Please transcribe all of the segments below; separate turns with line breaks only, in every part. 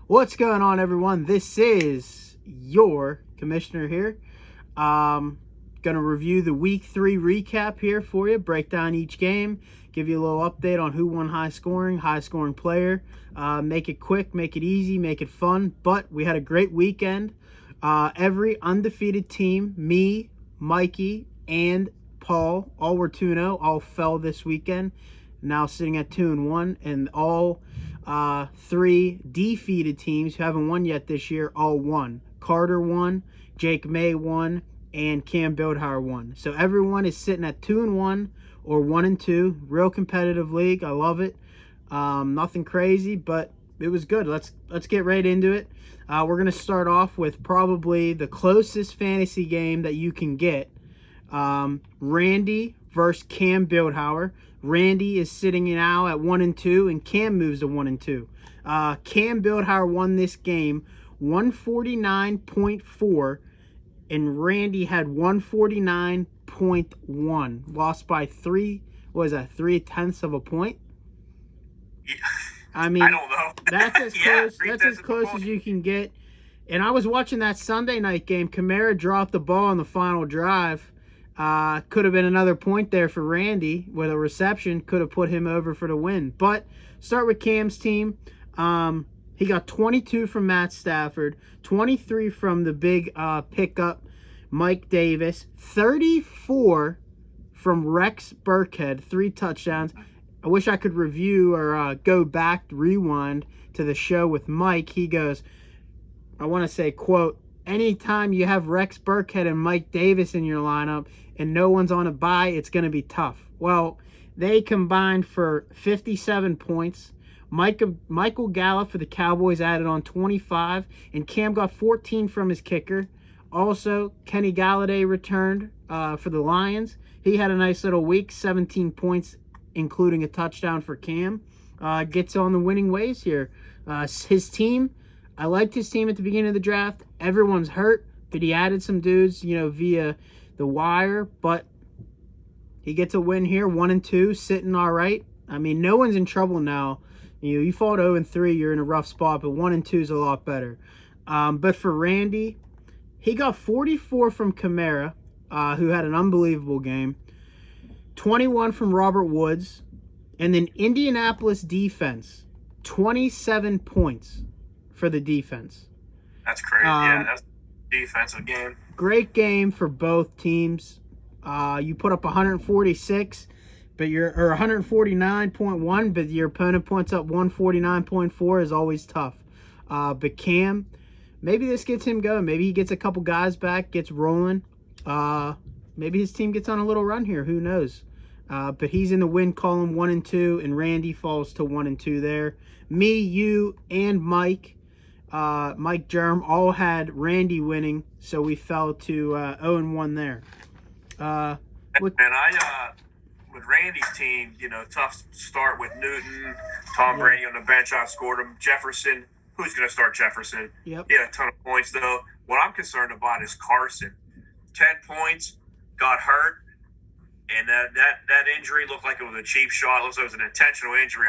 What's going on, everyone? This is your commissioner here. Gonna review the week 3 recap here for you, break down each game, give you a little update on who won high scoring player. Make it quick, make it easy, make it fun. But we had a great weekend. Every undefeated team, me, Mikey, and Paul, all were 2-0, all fell this weekend. Now sitting at 2-1, and all 3 defeated teams who haven't won yet this year all won. Carter won, Jake May won, and Cam Bildhauer won. So everyone is sitting at 2-1 or 1-2. Real competitive league. I love it. Nothing crazy, but it was good. Let's get right into it. We're gonna start off with probably the closest fantasy game that you can get. Randy versus Cam Bildhauer. Randy is sitting now at 1-2, and Cam moves to 1-2. Cam Bildhauer won this game 149.4, and Randy had 149.1. Lost by 3/10 of a point.
Yeah.
I mean,
I don't know.
That's as
Yeah,
close. That's as close as you can get. And I was watching that Sunday night game. Kamara dropped the ball on the final drive. Could have been another point there for Randy with a reception. Could have put him over for the win. But start with Cam's team. He got 22 from Matt Stafford, 23 from the big pickup Mike Davis, 34 from Rex Burkhead, 3 touchdowns. I wish I could review or go back, rewind to the show with Mike. He goes, I want to say, quote, anytime you have Rex Burkhead and Mike Davis in your lineup and no one's on a bye, it's going to be tough. Well, they combined for 57 points. Michael Gallup for the Cowboys added on 25, and Cam got 14 from his kicker. Also, Kenny Galladay returned for the Lions. He had a nice little week, 17 points, including a touchdown for Cam. Gets on the winning ways here. His team, I liked his team at the beginning of the draft. Everyone's hurt, but he added some dudes, via the wire. But he gets a win here, 1-2, sitting all right. I mean, no one's in trouble now. You fought 0-3, you're in a rough spot, but 1-2 is a lot better. But for Randy, he got 44 from Kamara, who had an unbelievable game. 21 from Robert Woods, and then Indianapolis defense, 27 points for the defense.
That's crazy. Yeah, that's a defensive game.
Great game for both teams. You put up 146, or 149.1, but your opponent points up 149.4 is always tough. But Cam, maybe this gets him going. Maybe he gets a couple guys back, gets rolling. Maybe his team gets on a little run here. Who knows? But he's in the win column, 1-2, and Randy falls to 1-2 there. Me, you, and Mike Germ all had Randy winning, so we fell to 0-1 there.
With Randy's team, tough start with Newton, Tom Brady on the bench. Outscored him. Jefferson, who's going to start Jefferson?
Yep.
He had a ton of points, though. What I'm concerned about is Carson. 10 points, got hurt. And that injury looked like it was a cheap shot. It looks like it was an intentional injury.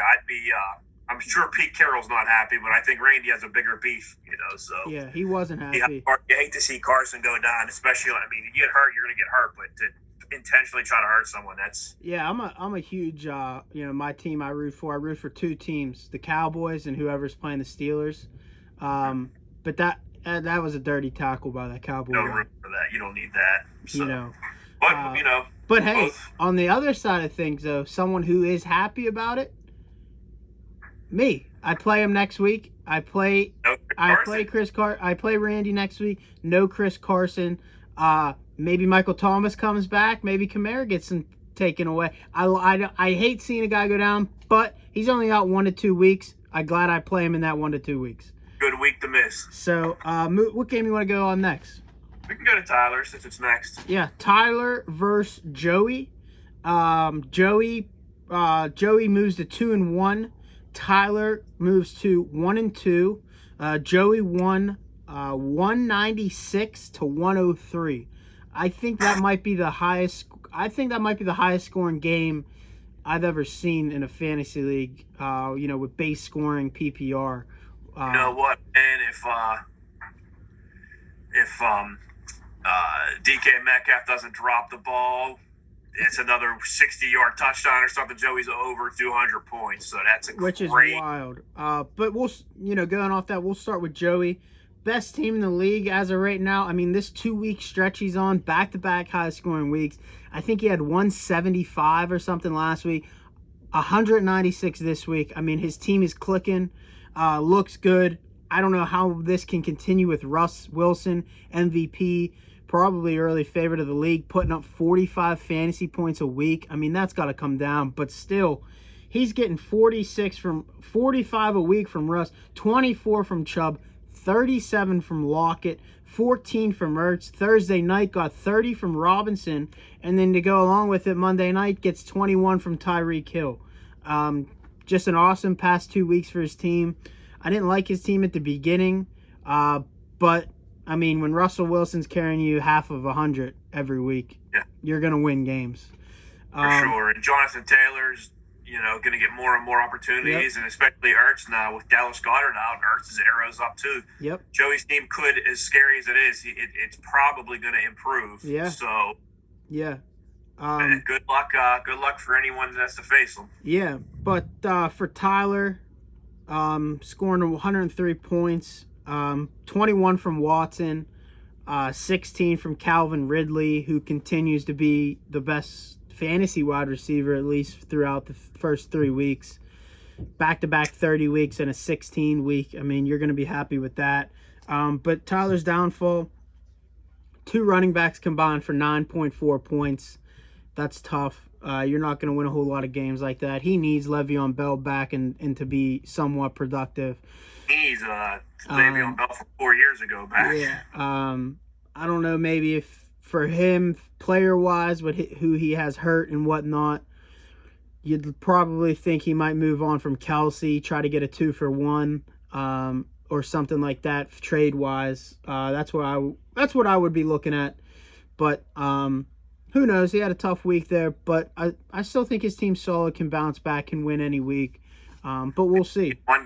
I'm sure Pete Carroll's not happy, but I think Randy has a bigger beef, So
yeah, he wasn't happy.
You hate to see Carson go down, especially. I mean, you get hurt, you're going to get hurt, but to intentionally try to hurt someone, that's
I'm a huge my team I root for 2 teams, the Cowboys and whoever's playing the Steelers. But that was a dirty tackle by that Cowboy.
No room for that. You don't need that. So. But
But hey, on the other side of things, though, someone who is happy about it, me. I play him next week. I play Randy next week. No Chris Carson. Maybe Michael Thomas comes back. Maybe Kamara gets some taken away. I hate seeing a guy go down, but he's only got 1 to 2 weeks. I'm glad I play him in that 1 to 2 weeks.
Good week to miss.
So, what game you want to go on next?
We can go to Tyler since it's next.
Yeah, Tyler versus Joey. Joey moves to 2-1. Tyler moves to 1-2. Joey won 196 to 103. I think that might be the highest scoring game I've ever seen in a fantasy league. With base scoring PPR.
You know what, man? If DK Metcalf doesn't drop the ball, it's another 60-yard touchdown or something. Joey's over 200 points, so that's a
which is
great.
wild. But we'll, going off that, we'll start with Joey. Best team in the league as of right now. I mean, this 2-week stretch he's on, back-to-back high-scoring weeks. I think he had 175 or something last week, 196 this week. I mean, his team is clicking, looks good. I don't know how this can continue with Russ Wilson, MVP, probably early favorite of the league, putting up 45 fantasy points a week. I mean, that's got to come down, but still, he's getting 45 a week from Russ, 24 from Chubb, 37 from Lockett, 14 from Ertz. Thursday night got 30 from Robinson, and then to go along with it, Monday night gets 21 from Tyreek Hill. Just an awesome past 2 weeks for his team. I didn't like his team at the beginning, but I mean, when Russell Wilson's carrying you half of 100 every week, you're gonna win games.
For sure. And Jonathan Taylor's, going to get more and more opportunities, and especially Ertz now with Dallas Goedert out. Ertz's arrows up too.
Yep.
Joey's team could, as scary as it is, it's probably going to improve.
Yeah.
So.
Yeah.
Good luck. Good luck for anyone that has to face them.
Yeah, but for Tyler, scoring 103 points, 21 from Watson, 16 from Calvin Ridley, who continues to be the best fantasy wide receiver, at least throughout the first 3 weeks. Back-to-back 30 weeks and a 16-week. I mean, you're going to be happy with that. But Tyler's downfall, 2 running backs combined for 9.4 points. That's tough. You're not going to win a whole lot of games like that. He needs Le'Veon Bell back and to be somewhat productive.
He's Le'Veon Bell from 4 years ago back.
Yeah. I don't know, maybe if for him, player-wise, who he has hurt and whatnot, you'd probably think he might move on from Kelsey, try to get a 2-for-1, or something like that, trade-wise. That's what I would be looking at. But who knows? He had a tough week there, but I still think his team's solid, can bounce back, can win any week. But we'll see.
One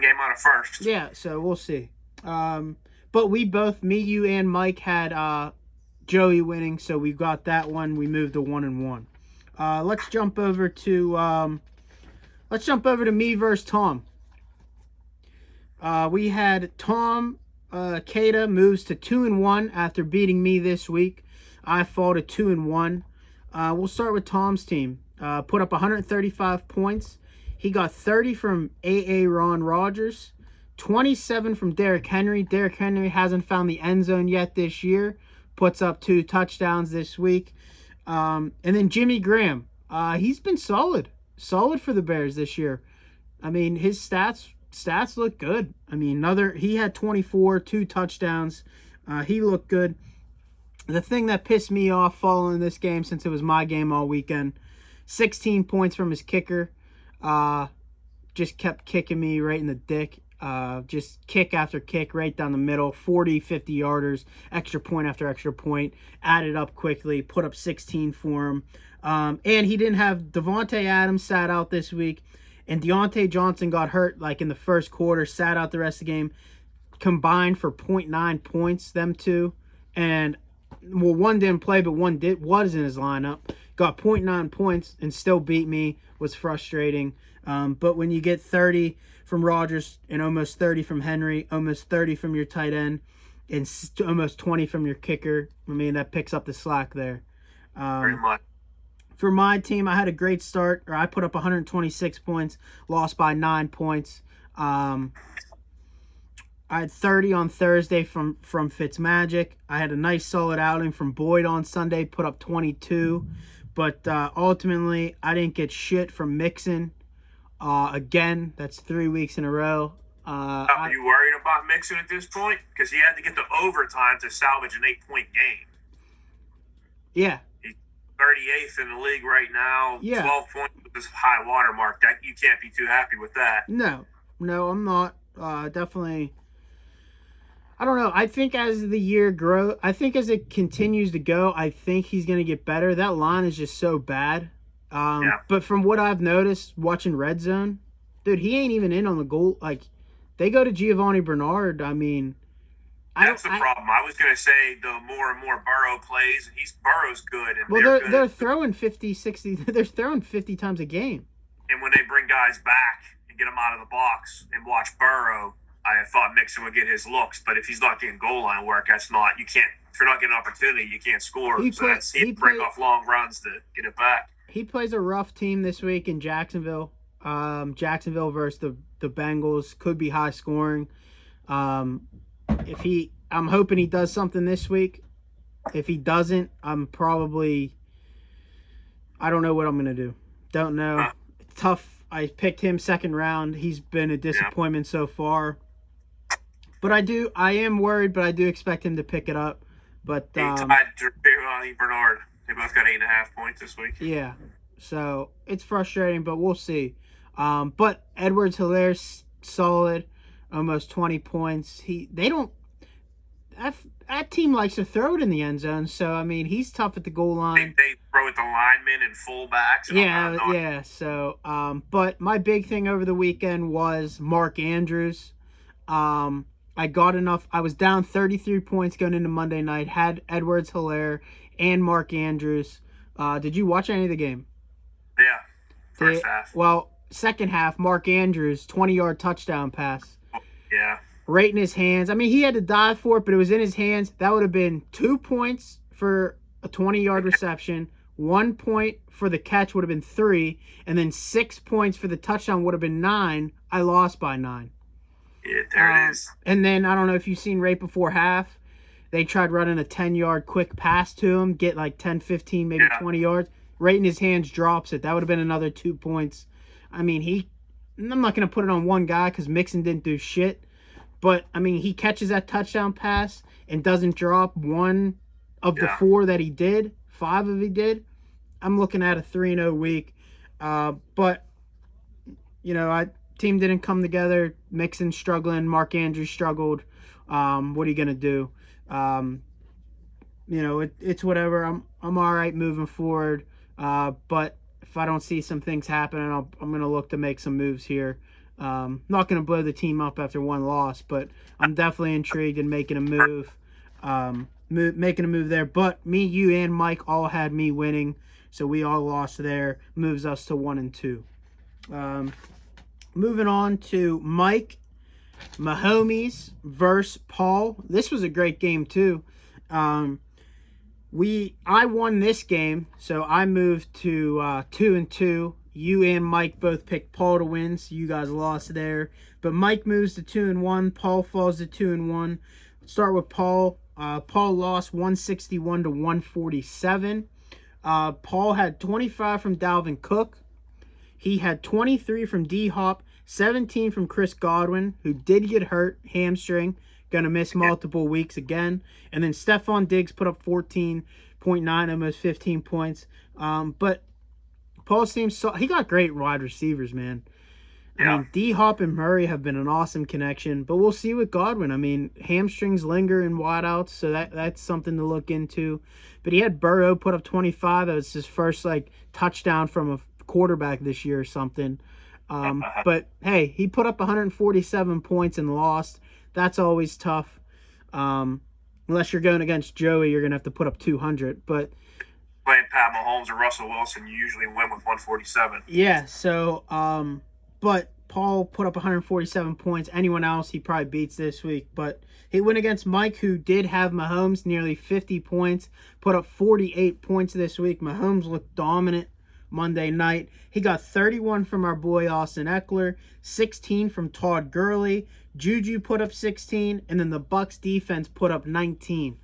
game out of first.
Yeah, so we'll see. But we both, me, you, and Mike had Joey winning, so we got that one. We moved to 1-1. Let's jump over to me versus Tom. We had Tom Cada moves to 2-1 after beating me this week. I fall to 2-1. We'll start with Tom's team. Put up 135 points. He got 30 from Ron Rodgers, 27 from Derrick Henry. Derrick Henry hasn't found the end zone yet this year. Puts up 2 touchdowns this week. And then Jimmy Graham. He's been solid for the Bears this year. I mean, his stats look good. I mean, he had 24, 2 touchdowns. He looked good. The thing that pissed me off following this game, since it was my game all weekend, 16 points from his kicker. Just kept kicking me right in the dick. Just kick after kick right down the middle, 40, 50 yarders, extra point after extra point, added up quickly, put up 16 for him. And he didn't have Devontae Adams sat out this week, and Deontay Johnson got hurt like in the first quarter, sat out the rest of the game, combined for 0.9 points, them two. And well, one didn't play, but one was in his lineup. Got 0.9 points and still beat me. Was frustrating. But when you get 30 from Rodgers and almost 30 from Henry, almost 30 from your tight end, and almost 20 from your kicker, I mean, that picks up the slack there.
Very much.
For my team, I had a great start. I put up 126 points, lost by 9 points. I had 30 on Thursday from Fitzmagic. I had a nice solid outing from Boyd on Sunday, put up 22. But ultimately, I didn't get shit from Mixon. Again, that's 3 weeks in a row.
Are you worried about Mixon at this point? Because he had to get to overtime to salvage an 8-point game.
Yeah.
He's 38th in the league right now.
Yeah.
12 points with this high water mark. That you can't be too happy with that.
No, I'm not. Definitely. I don't know. I think as the year grows, I think as it continues to go, I think he's going to get better. That line is just so bad. Yeah. But from what I've noticed watching Red Zone, dude, he ain't even in on the goal. Like, they go to Giovanni Bernard. I mean,
That's the problem. I was going to say the more and more Burrow plays, and Burrow's good, and
well,
good.
They're throwing 50, 60. They're throwing 50 times a game.
And when they bring guys back and get them out of the box and watch Burrow, I thought Mixon would get his looks, but if he's not getting goal line work, that's not. You can't. If you're not getting an opportunity, you can't score. He'd break off long runs to get it back.
He plays a rough team this week in Jacksonville. Jacksonville versus the Bengals could be high scoring. I'm hoping he does something this week. If he doesn't, I don't know what I'm gonna do. Don't know. Tough. I picked him second round. He's been a disappointment so far. But I am worried, but I do expect him to pick it up. But
he tied Bernard. They both got 8.5 points this week.
Yeah. So it's frustrating, but we'll see. But Edwards-Hilaire's solid, almost 20 points. That team likes to throw it in the end zone. So I mean, he's tough at the goal line.
They throw it to linemen and fullbacks.
Yeah. So, but my big thing over the weekend was Mark Andrews. I got enough. I was down 33 points going into Monday night. Had Edwards-Hilaire and Mark Andrews. Did you watch any of the game?
Yeah. First half.
Well, second half, Mark Andrews, 20-yard touchdown pass.
Yeah.
Right in his hands. I mean, he had to dive for it, but it was in his hands. That would have been 2 points for a 20-yard reception. 1 point for the catch would have been 3. And then 6 points for the touchdown would have been 9. I lost by 9.
Yeah, there it is.
And then, I don't know if you've seen right before half, they tried running a 10-yard quick pass to him, get like 10, 15, maybe 20 yards. Right in his hands, drops it. That would have been another 2 points. I mean, I'm not going to put it on one guy because Mixon didn't do shit. But, I mean, he catches that touchdown pass and doesn't drop one of the 4 that he did. 5 of he did. I'm looking at a 3-0 week. But, team didn't come together. Mixon struggling. Mark Andrews struggled. What are you going to do? It's whatever. I'm all right moving forward. But if I don't see some things happening, I'm going to look to make some moves here. Not going to blow the team up after one loss, but I'm definitely intrigued in making a move. Making a move there. But me, you, and Mike all had me winning, so we all lost there. Moves us to 1-2. Moving on to Mike Mahomes versus Paul. This was a great game too. I won this game, so I moved to 2-2. You and Mike both picked Paul to win, so you guys lost there. But Mike moves to 2-1. Paul falls to 2-1. Let's start with Paul. Paul lost 161 to 147. Paul had 25 from Dalvin Cook. He had 23 from D-Hop, 17 from Chris Godwin, who did get hurt, hamstring, going to miss multiple weeks again. And then Stephon Diggs put up 14.9, almost 15 points. But Paul seems he got great wide receivers, man. I mean, D-Hop and Murray have been an awesome connection, but we'll see with Godwin. I mean, hamstrings linger in wideouts, so that's something to look into. But he had Burrow put up 25. That was his first touchdown from a quarterback this year or something. But hey, he put up 147 points and lost. That's always tough. Unless you're going against Joey, you're gonna have to put up 200. But
playing Pat Mahomes or Russell Wilson, you usually win with 147.
Yeah. So, but Paul put up 147 points. Anyone else, he probably beats this week. But he went against Mike, who did have Mahomes nearly 50 points, put up 48 points this week. Mahomes looked dominant Monday night. He got 31 from our boy Austin Eckler, 16 from Todd Gurley. Juju put up 16, and then the Bucs defense put up 19.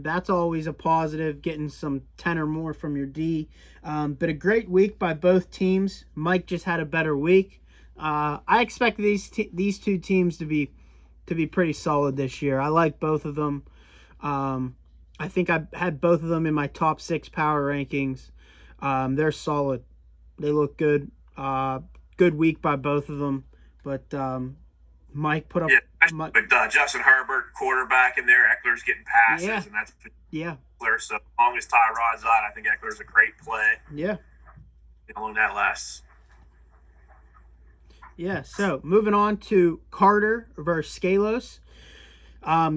That's always a positive, getting some 10 or more from your D. But a great week by both teams. Mike just had a better week. I expect these two teams to be pretty solid this year. I like both of them. I think I had both of them in my top 6 power rankings. They're solid. They look good. Good week by both of them. But Mike put up.
With Justin Herbert, quarterback in there, Eckler's getting passes, and that's Eckler. So as long as Tyrod's out, I think Eckler's a great play.
Yeah.
How long that lasts.
Yeah, so moving on to Carter versus Scalos.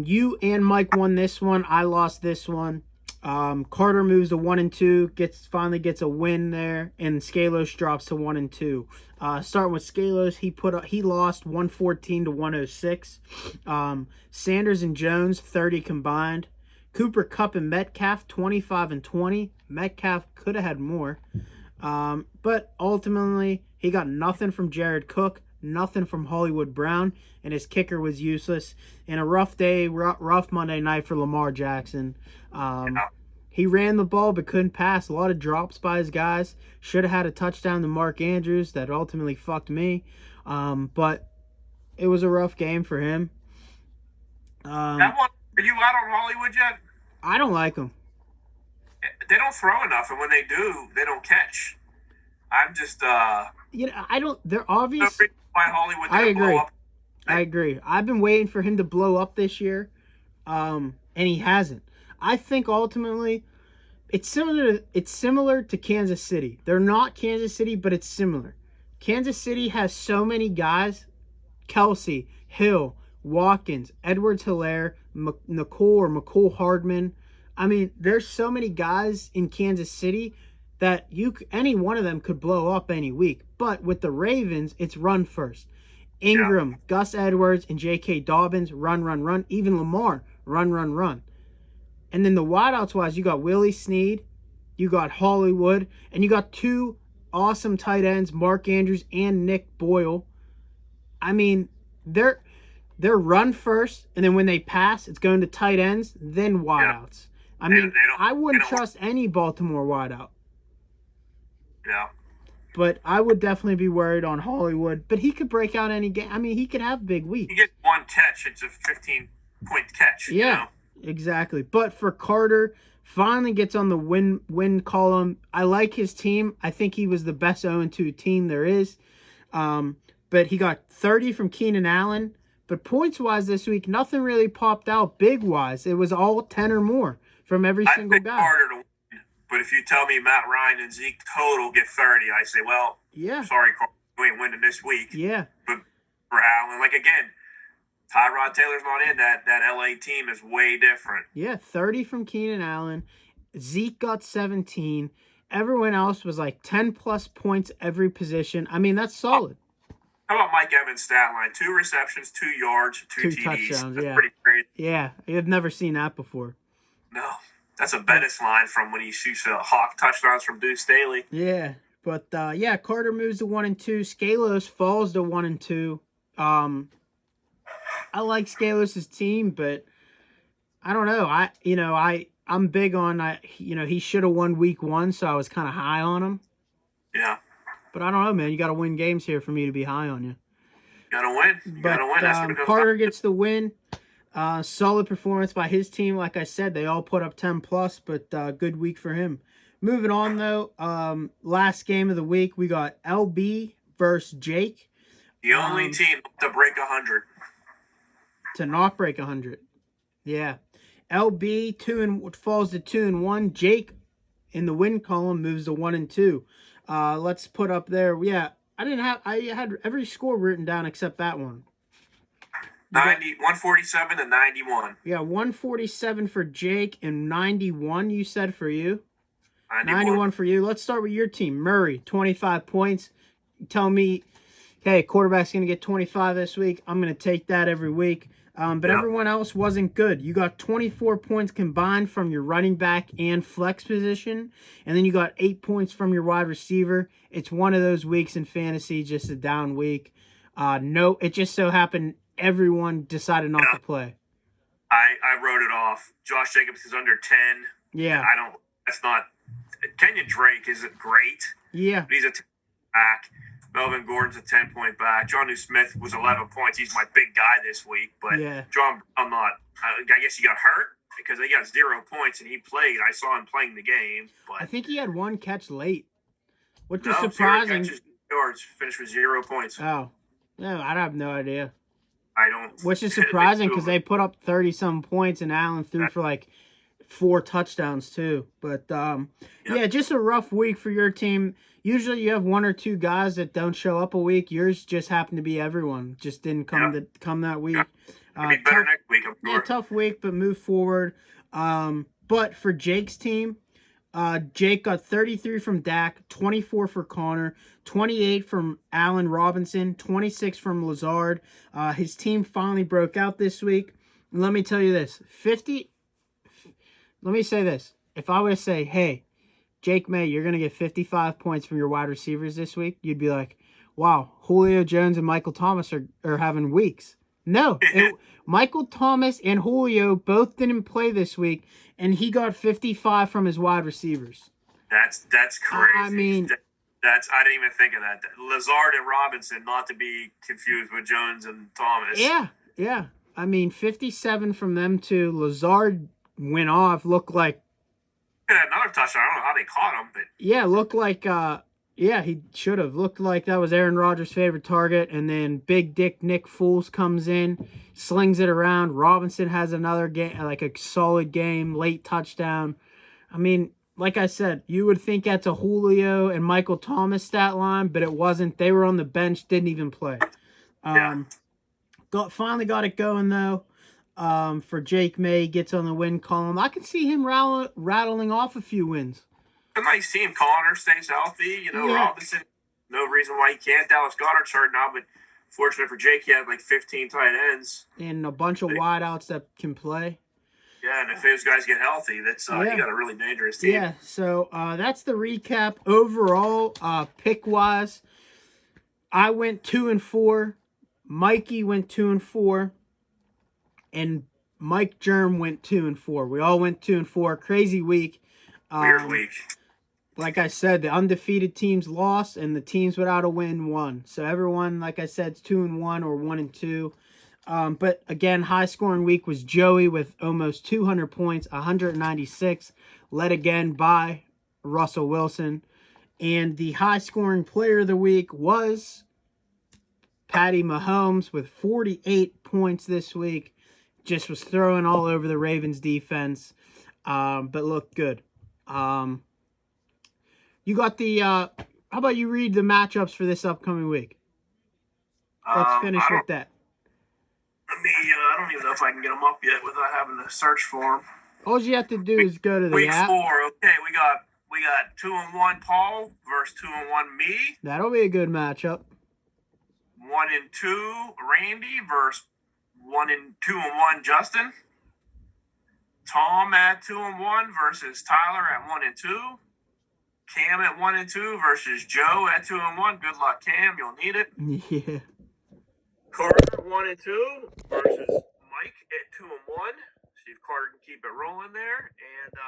You and Mike won this one. I lost this one. Carter moves to 1-2, finally gets a win there, and Scalos drops to 1-2. Starting with Scalos, he lost 114 to 106. Sanders and Jones 30 combined. Cooper Kupp and Metcalf 25 and 20. Metcalf could have had more. But ultimately, he got nothing from Jared Cook, nothing from Hollywood Brown, and his kicker was useless. In a rough day, rough Monday night for Lamar Jackson. He ran the ball but couldn't pass. A lot of drops by his guys. Should have had a touchdown to Mark Andrews that ultimately fucked me. But it was a rough game for him.
That one, are you out on Hollywood yet?
I don't like him.
They don't throw enough, and when they do, they don't catch. I'm just
I don't. They're obvious.
no reason why Hollywood
I
didn't blow
agree.
up.
I agree. I've been waiting for him to blow up this year, and he hasn't. I think ultimately, it's similar to Kansas City. They're not Kansas City, but it's similar. Kansas City has so many guys: Kelsey, Hill, Watkins, Edwards-Helaire, McCole Hardman. I mean, there's so many guys in Kansas City that any one of them could blow up any week. But with the Ravens, it's run first. Ingram, Gus Edwards, and J.K. Dobbins, run. Even Lamar, run. And then the wideouts wise, you got Willie Snead, you got Hollywood, and you got two awesome tight ends, Mark Andrews and Nick Boyle. I mean, they're run first, and then when they pass, it's going to tight ends, then wideouts. I mean, I wouldn't trust any Baltimore wideout.
Yeah.
But I would definitely be worried on Hollywood. But he could break out any game. I mean, he could have a big week.
He gets one catch. It's a 15-point catch.
Yeah, exactly. But for Carter, finally gets on the win column. I like his team. I think he was the best 0-2 team there is. But he got 30 from Keenan Allen. But points-wise this week, nothing really popped out big-wise. It was all 10 or more from every single guy.
Carter to win. But if you tell me Matt Ryan and Zeke total get 30, I say, well, sorry, Carter, you ain't winning this week.
Yeah.
But for Allen, like, again, Tyrod Taylor's not in that LA team is way different.
Yeah, 30 from Keenan Allen. Zeke got 17. Everyone else was like 10-plus points every position. I mean, that's solid.
How about Mike Evans' stat line? 2 receptions, 2 yards, 2 TDs.
Touchdowns,
That's pretty crazy.
Yeah, I've never seen that before.
No, that's a Bettis line from when he shoots hawk touchdowns from Deuce Staley.
Yeah, but Carter moves to 1-2. Scalos falls to 1-2. I like Scalos' team, but I don't know. I'm big on he should have won week 1, so I was kind of high on him.
Yeah.
But I don't know, man. You got to win games here for me to be high on you.
You gotta win. Gotta win. That's what it goes
Carter gets the win. Solid performance by his team. Like I said, they all put up 10-plus, but good week for him. Moving on, though, last game of the week, we got LB versus Jake.
The only team to break 100.
To not break 100. Yeah. LB falls to 2-1. Jake in the win column moves to 1-2. Let's put up there. Yeah, I had every score written down except that one.
147 to 91.
Yeah, 147 for Jake and 91 you said for you.
91
for you. Let's start with your team. Murray, 25 points. You tell me, hey, quarterback's going to get 25 this week. I'm going to take that every week. But everyone else wasn't good. You got 24 points combined from your running back and flex position. And then you got 8 points from your wide receiver. It's one of those weeks in fantasy, just a down week. No, it just so happened everyone decided not to play.
I wrote it off. Josh Jacobs is under 10.
Yeah.
That's not. Kenyon Drake isn't great.
Yeah.
But he's a 10 back. Melvin Gordon's a 10-point back. Jonnu Smith was 11 points. He's my big guy this week. But John, I'm not. I guess he got hurt because he got 0 points and he played. I saw him playing the game. But
I think he had 1 catch late, which is
0
surprising.
catches, yards, finished with 0 points.
Oh, no, I have no idea.
I don't.
Which is surprising because they put up 30-some points and Allen threw for like 4 touchdowns too. But yeah, just a rough week for your team. Usually you have 1 or 2 guys that don't show up a week. Yours just happened to be everyone. Just didn't come that week.
Yep. It'll be better next week, I'm sure.
Yeah, tough week, but move forward. But for Jake's team, Jake got 33 from Dak, 24 for Connor, 28 from Allen Robinson, 26 from Lazard. His team finally broke out this week. And let me tell you this, let me say this. If I were to say, hey, Jake May, you're going to get 55 points from your wide receivers this week, you'd be like, wow, Julio Jones and Michael Thomas are having weeks. No, Michael Thomas and Julio both didn't play this week, and he got 55 from his wide receivers.
That's crazy.
I mean,
I didn't even think of that. Lazard and Robinson, not to be confused with Jones and Thomas.
Yeah. I mean, 57 from them too. Lazard went off, looked like
another touchdown. I don't know how they caught him, but
yeah, looked like he should have looked like that was Aaron Rodgers' favorite target. And then Big Dick Nick Foles comes in, slings it around. Robinson has another game, like a solid game, late touchdown. I mean, like I said, you would think that's a Julio and Michael Thomas stat line, but it wasn't. They were on the bench, didn't even play. Finally got it going though. For Jake May, gets on the win column. I can see him rattling off a few wins.
A nice team. Connor stays healthy. Robinson, no reason why he can't. Dallas Goedert's hurt now, but fortunate for Jake, he had like 15 tight ends.
And a bunch of wideouts that can play.
Yeah, and if those guys get healthy, that's you got a really dangerous team.
Yeah, so that's the recap. Overall, pick-wise, I went 2-4. Mikey went 2-4. And Mike Germ went 2-4. We all went 2-4. Crazy week.
Weird week.
Like I said, the undefeated teams lost, and the teams without a win won. So everyone, like I said, is 2-1 or 1-2. But again, high scoring week was Joey with almost 200 points, 196, led again by Russell Wilson. And the high scoring player of the week was Patty Mahomes with 48 points this week. Just was throwing all over the Ravens defense, but looked good. You got the, how about you read the matchups for this upcoming week? Let's finish with that.
I don't even know if I can get them up yet without having to search for them.
All you have to do is go to the
week
app.
4. Okay, we got 2-1 Paul versus 2-1 me.
That'll be a good matchup.
1-2 Randy versus 2-1 Justin. Tom at 2-1 versus Tyler at 1-2. Cam at 1-2 versus Joe at 2-1. Good luck, Cam. You'll need it.
Yeah.
Carter 1-2 versus Mike at 2-1. See if Carter can keep it rolling there.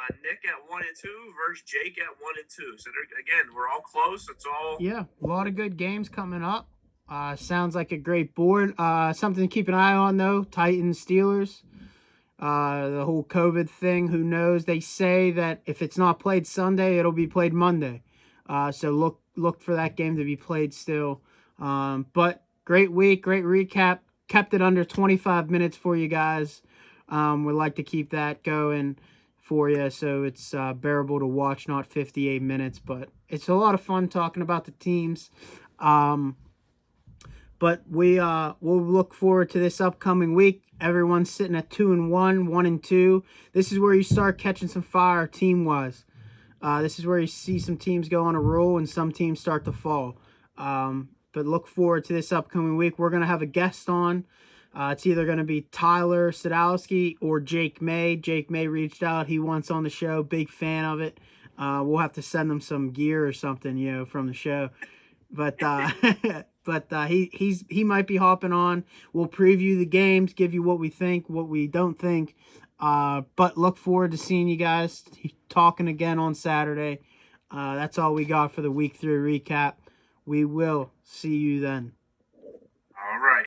And Nick at 1-2 versus Jake at 1-2. So again, we're all close. It's all
a lot of good games coming up. Sounds like a great board. Something to keep an eye on though. Titans, Steelers. The whole COVID thing. Who knows? They say that if it's not played Sunday, it'll be played Monday. So look for that game to be played still. But great week, great recap. Kept it under 25 minutes for you guys. We'd like to keep that going for you so it's bearable to watch, not 58 minutes. But it's a lot of fun talking about the teams. But we'll look forward to this upcoming week. Everyone's sitting at 2-1, 1-2. This is where you start catching some fire team-wise. This is where you see some teams go on a roll and some teams start to fall. But look forward to this upcoming week. We're going to have a guest on. It's either going to be Tyler Sadowski or Jake May. Jake May reached out. He wants on the show. Big fan of it. We'll have to send him some gear or something, from the show. But he might be hopping on. We'll preview the games, give you what we think, what we don't think. But look forward to seeing you guys talking again on Saturday. That's all we got for the week 3 recap. We will see you then.